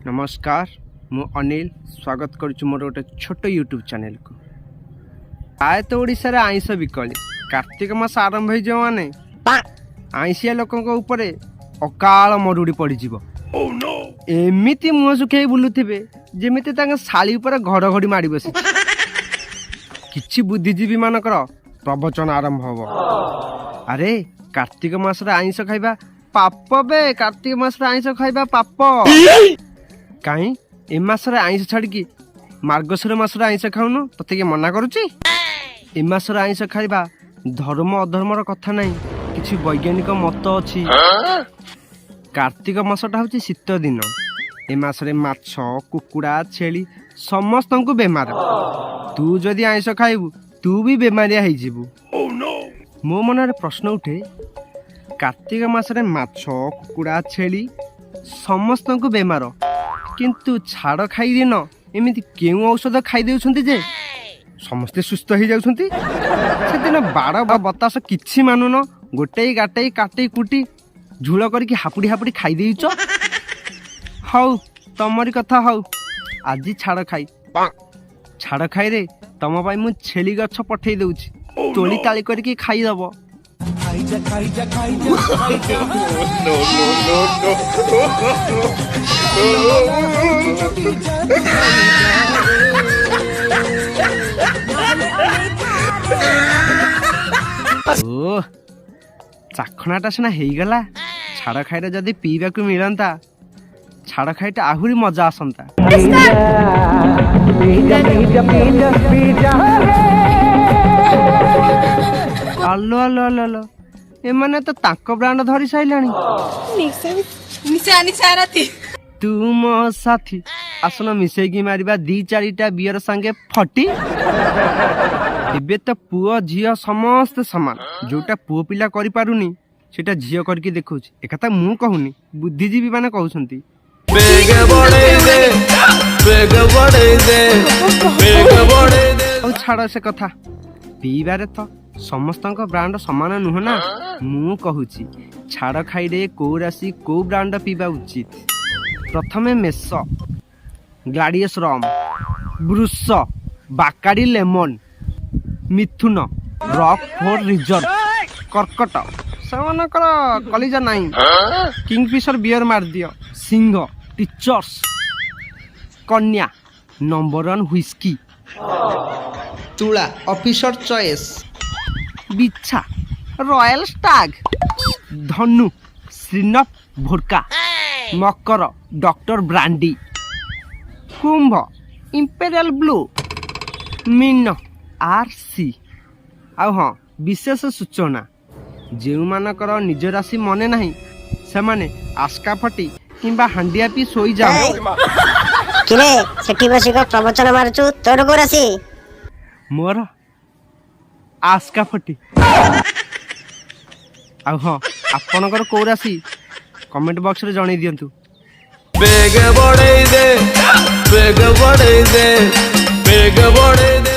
नमस्कार मु अनिल स्वागत करुछु मोर गोटे छोट यूट्यूब चैनल को। आए तो ओडिशा रे आइंस बिकली कार्तिक मास आरंभ हो माने आइंसिया लोकन को ऊपर अकाल मरुड़ी पड़ जीवो। एमिति मुह सुखे बुलुथिबे जेमिति तांग साली ऊपर घड़घड़ी मारी बसी। किछि बुद्धिजीवी मानकर प्रवचन आरंभ हबो। अरे कार्तिक मास रे आइंस खाइबा पाप बे, कार्तिक मास रे आइंस खाइबा पाप। काई ए मासरे आइंस छाड़ी मार्गशीर मासरे आइंस खाऊनु तते के मना करूची। ए मासरे आइंस खाइबा धर्म अधर्मर कथा नहीं, किछि वैज्ञानिक मत अछि। कार्तिक मासटा होची शीत दिन। ए मासरे माछ कुकुड़ा छेली समस्त को बेमार। तू जदि आइंस खाइबू तू भी बेमारिया हो जीवू। मो मन रे प्रश्न उठे, कार्तिक मासरे माछ कुकुड़ा छेली समस्त को बेमार, किंतु छाड़ खाई दिन एमती केउ औषध खाई देउछंती जे समस्ते सुस्थ हो जाउछंती। सेदिन बाड़ बतास किछि मानुन, गोटे गाटे काटे कुटी झूल करके हापुड़ी हापुड़ी खाई देउछ। हौ तमरी कथा हौ, आज छाड़ खाई रे तम पाई मु छेली गछ पठेई देउछि, तोली ताली करके खाई दबो। ओ चाखणाटा सिना हेगला, छाड़ खाई जदि पीवा को मिलंता छाड़ खाईटा आहुरी मजा आसंता। आलो आलो आलो आलो एमाने तो ताको ब्रांड धरी साइलानी। तू मो साथी आसन मिसेगी मारिबा दी चारिटा बियर संगे फटी। एबे तो पुओ झियो समस्त समान, जोटा पुओ पिला करि पारुनी सेटा झियो करके देखौछि। एकथा मु कहूनी, बुद्धिजीवी माने कहउछंती। ओ छाड़ से कथा, पीबारे तो समस्त ब्रांड समान नुह ना। मु कहूची छाड़ खाई रे को राशि को ब्रांड पीबा उचित। प्रथमे मेस, ग्लाडियस रम, ब्रुस, बाकाडी लेमन, मिथुन, रॉक फोर रिजर्व, कर्कट सेमानकर कलिजा नहीं, किंगफिशर बियर मार दियो, सिंह, टीचर्स, कन्या, नंबर 1 व्हिस्की, तुला ऑफिसर चॉइस, बिच्छा, रॉयल स्टाग, धनु, श्रीनप भोरका, मकर, डॉक्टर ब्रांडी, कुंभ, इंपेरियल ब्लू, मीन, आरसी। आउ हाँ विशेष सूचना, जो मानकर निज राशि मने नहीं सेमाने आस्का फटी किंबा हांडिया पी सोई जाओ। किरे सेठी बसी को प्रवचन मारचू, तोर को राशि? मोर आस्का फटी। आउ हाँ आपनकर को राशि कमेंट बॉक्स रे जणै दियंतु। बेग बढै दे, बेग बढै दे, बेग बढै दे।